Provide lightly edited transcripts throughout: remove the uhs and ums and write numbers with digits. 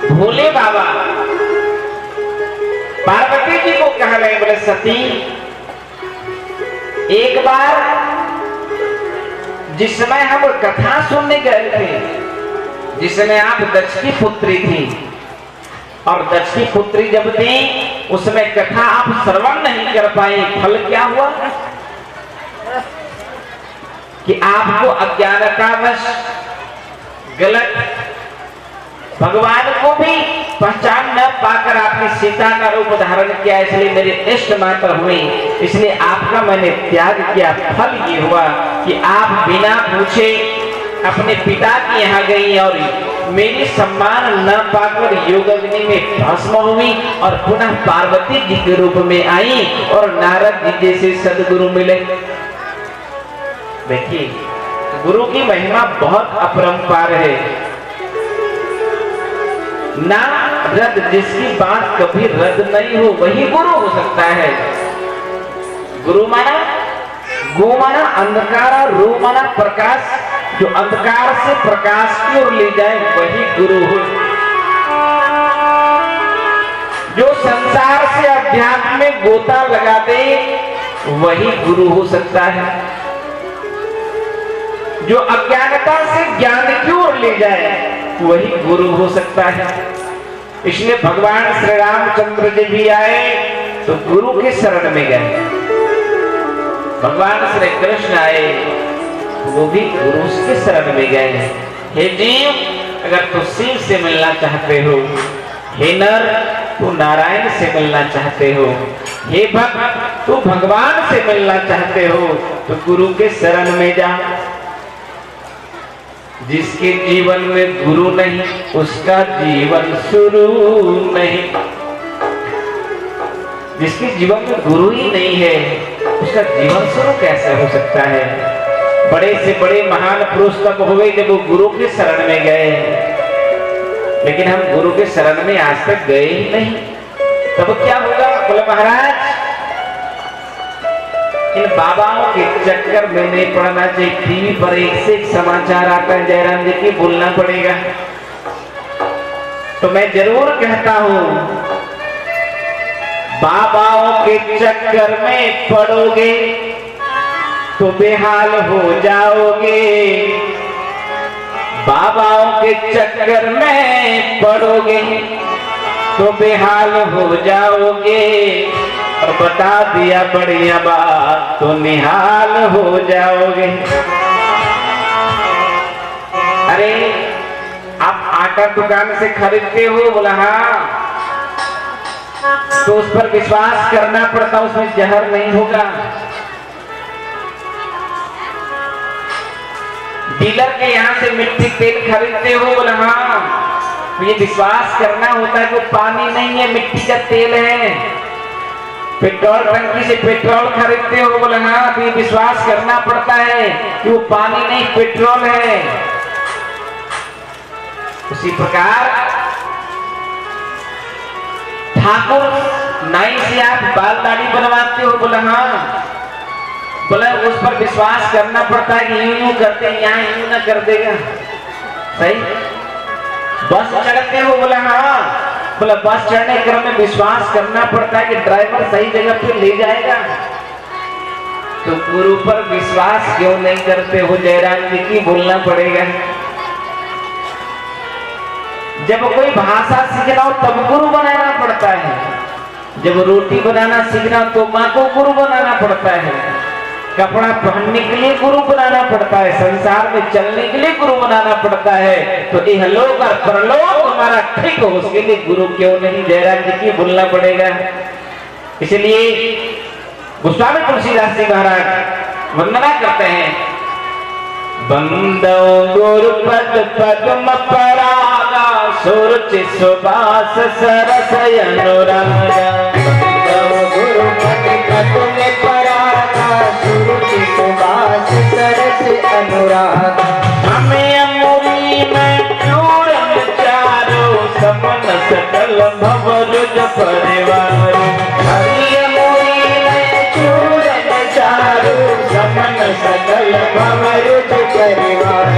भोले बाबा पार्वती जी को कह रहे, बोले सती, एक बार जिस समय हम कथा सुनने गए थे, जिसमें आप दक्ष की पुत्री थी, और दक्ष की पुत्री जब थी उसमें कथा आप श्रवण नहीं कर पाए, फल क्या हुआ कि आपको अज्ञानतावश गलत भगवान को भी पहचान न पाकर आपने सीता का रूप धारण किया, इसलिए मेरे इष्ट माता हुई, इसलिए आपका मैंने त्याग किया। फल ये हुआ कि आप बिना पूछे अपने पिता के यहाँ गई और मेरी सम्मान न पाकर योग अग्नि में भस्म हुई और पुनः पार्वती जी के रूप में आई और नारद जी जैसे सदगुरु मिले। देखिए, गुरु की महिमा बहुत अपरंपार है। ना रद, जिसकी बात कभी रद्द नहीं हो वही गुरु हो सकता है। गुरु माना, गु माना अंधकार, रू माना प्रकाश, जो अंधकार से प्रकाश की ओर ले जाए वही गुरु हो। जो संसार से अध्यात्म में गोता लगा दे वही गुरु हो सकता है। जो अज्ञानता से ज्ञान की ओर ले जाए वही गुरु हो सकता है। इसलिए भगवान श्री रामचंद्र जी भी आए तो गुरु के शरण में गए, भगवान श्री कृष्ण आए वो भी गुरु के शरण में गए। हे जीव, अगर तू शिव से मिलना चाहते हो, हे नर तू नारायण से मिलना चाहते हो, हे भक्त तू भगवान से मिलना चाहते हो तो गुरु के शरण में जा। जिसके जीवन में गुरु नहीं उसका जीवन शुरू नहीं। जिसके जीवन में गुरु ही नहीं है उसका जीवन शुरू कैसे हो सकता है। बड़े से बड़े महान पुरुष तब हुए जब वो गुरु के शरण में गए, लेकिन हम गुरु के शरण में आज तक गए ही नहीं। तब क्या होगा? बोले महाराज, इन बाबाओं के चक्कर में नहीं पड़ना चाहिए। टीवी पर एक से एक समाचार आता है, जयराम जी की बोलना पड़ेगा। तो मैं जरूर कहता हूं, बाबाओं के चक्कर में पड़ोगे तो बेहाल हो जाओगे। बाबाओं के चक्कर में पड़ोगे तो बेहाल हो जाओगे। और बता दिया बढ़िया बात तो निहाल हो जाओगे। अरे आप आटा दुकान से खरीदते हो? बोला हाँ। तो उस पर विश्वास करना पड़ता, उसमें जहर नहीं होगा। डीलर के यहाँ से मिट्टी तेल खरीदते हो? बोला हाँ। ये विश्वास करना होता है कि पानी नहीं है, मिट्टी का तेल है। पेट्रोल टंकी से पेट्रोल खरीदते हो? बोले हाँ। तो ये विश्वास करना पड़ता है कि वो पानी नहीं पेट्रोल है। उसी प्रकार ठाकुर नाई से आप बाल दाढ़ी बनवाते हो? बोले हाँ। बोले उस पर विश्वास करना पड़ता है कि यूं यूं करते, यहाँ यूं ना कर देगा। सही। बस चढ़ते हो? बोले हाँ। बोला बस चढ़ने क्रम में विश्वास करना पड़ता है कि ड्राइवर सही जगह पे ले जाएगा। तो गुरु पर विश्वास क्यों नहीं करते हो? जयराम जी की बोलना पड़ेगा। जब कोई भाषा सीखना हो तब गुरु बनाना पड़ता है। जब रोटी बनाना सीखना हो तो माँ को गुरु बनाना पड़ता है। कपड़ा पहनने के लिए गुरु बनाना पड़ता है। संसार में चलने के लिए गुरु बनाना पड़ता है। तो इहलोक और परलोक हमारा ठीक हो उसके लिए गुरु क्यों नहीं? जयराम जी की बोलना पड़ेगा। इसलिए गोस्वामी तुलसीदास जी महाराज वंदना करते हैं, बंदो गुरु पद पद्म परागा सुरुचि सुबास सरस अनुरागा। बंदो गुरु पद पद्म परागा सुरुचि सुबास सरस अनुरागा। हमें अमूरी में चूरन चारो समन सकल भवरुज परिवार। हमें अमूरी में चूरन चारो समन सकल भवरुज परिवार।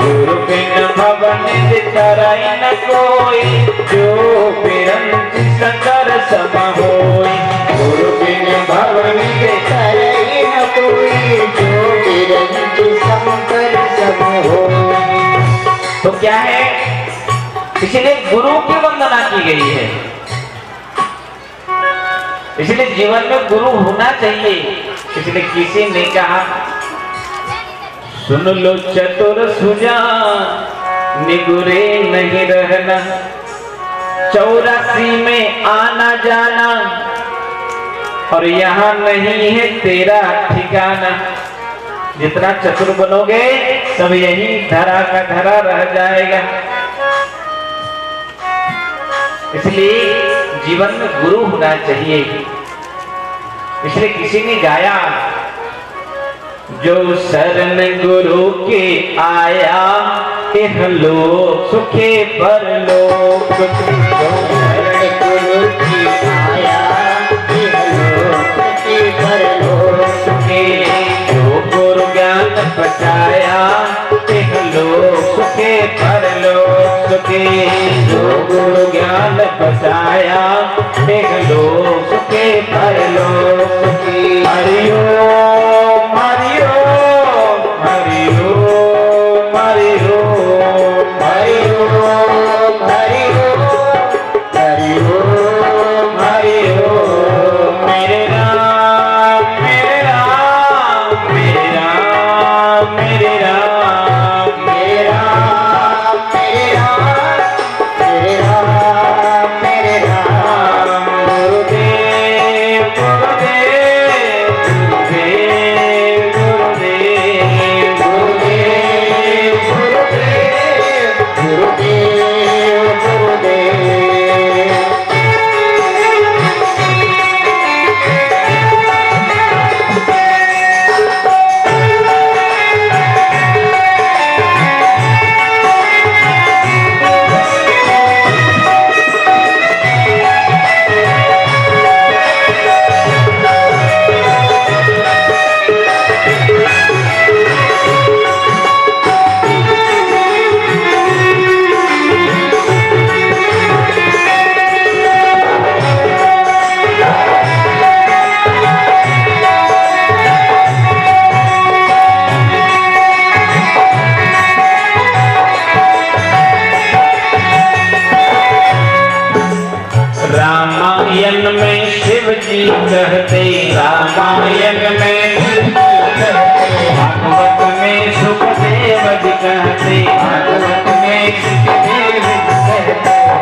गुरु बिन भवन निज तरई न कोई, जो बिरंची शंकर सम होई। गुरु बिन भवन निज तरई न कोई, जो बिरंची शंकर सम होई। तो क्या है, इसलिए गुरु की वंदना की गई है। इसलिए जीवन में गुरु होना चाहिए। इसलिए किसी ने कहा, सुन लो चतुर सुजान निगुरे नहीं रहना, 84 में आना जाना और यहाँ नहीं है तेरा ठिकाना। जितना चतुर बनोगे सब यही धरा का धरा रह जाएगा। इसलिए जीवन में गुरु होना चाहिए। इसलिए किसी ने गाया, जो शरण गुरु के आया, इहलोक सुखे परलोक। जो शरण गुरु की आया, इहलोक सुखे परलोक सुखे। जो गुरु ज्ञान बचाया, इहलोक सुखे परलोक सुखे। जो गुरु ज्ञान बचाया, इहलोक सुखे परलोक सुखे। हरि ओम हरि ओम हरि ओम हरि ओम हरि ओम हरि ओम हरि ओम हरि ओम। मेरे राम मेरे राम मेरे राम मेरे राम मेरे राम मेरे राम मेरे राम मेरे राम। गुरुदेव गुरुदेव गुरुदेव गुरुदेव गुरुदेव गुरुदेव गुरुदेव गुरुदेव। रामायण में शिव जी कहते, रामायण में भागवत में सुखदेव जी कहते, भागवत में सुखदेव जी कहते,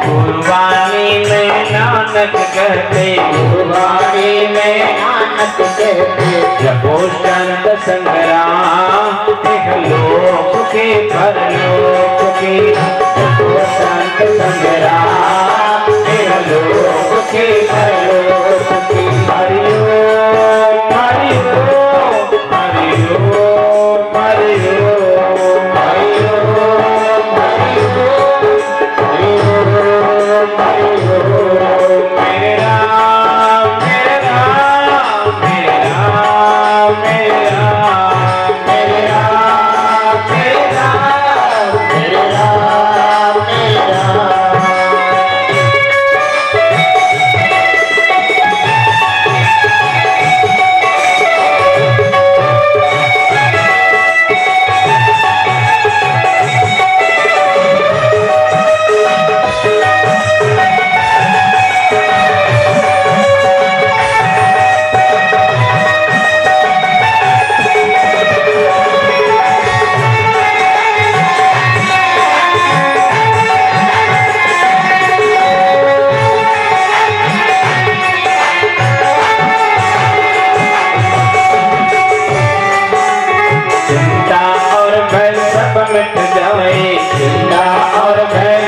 गुरबाणी में नानक कहते, गुरबाणी में नानक कहते। जपो संत संग्राम, इहलोक सुखे परलोक सुखे। जपो संत संग्राम, इहलोक सुखे परलोक सुखे। हरि ओम हरि ओम हरि ओम हरि ओम हरि ओम हरि ओम हरि ओम। मेरे राम मेरे राम मेरे राम मेरे राम मेरे राम मेरे राम मेरे राम मेरे राम। मिट जाए, चिंता और भय सब मिट जाए, चिंता और भय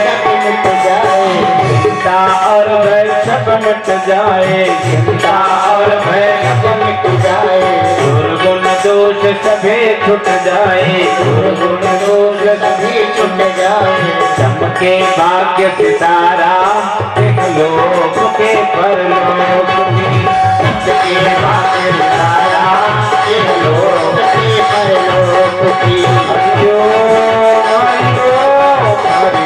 सब मिट जाए, चिंता और भय सब मिट जाए। दुर्गुण दोष सभी छुट जाए, दुर्गुण दोष सभी छुट जाए। चमके भाग्य सितारा, इहलोक के परलोक की। चमके भाग्य सितारा, इहलोक के परलोक की। हरि ओम हरि ओम हरि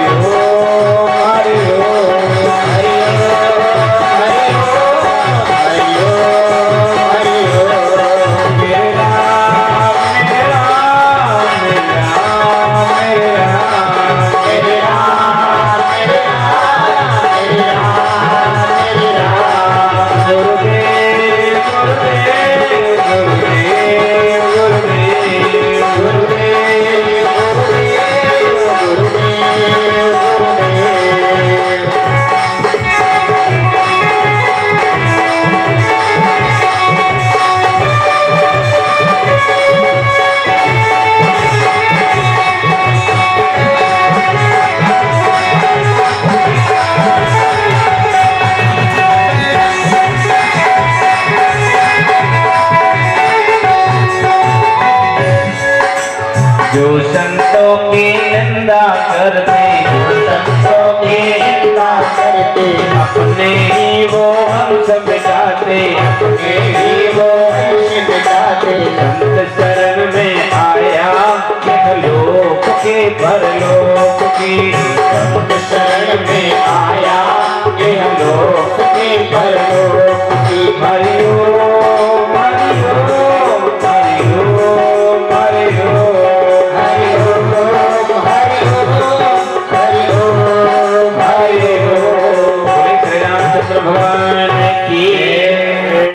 अपने ही वो हंस मिटाते, अपने ही वो हंस मिटाते। संत शरण में आया इहलोक के परलोक की, संत शरण में आया इहलोक के परलोक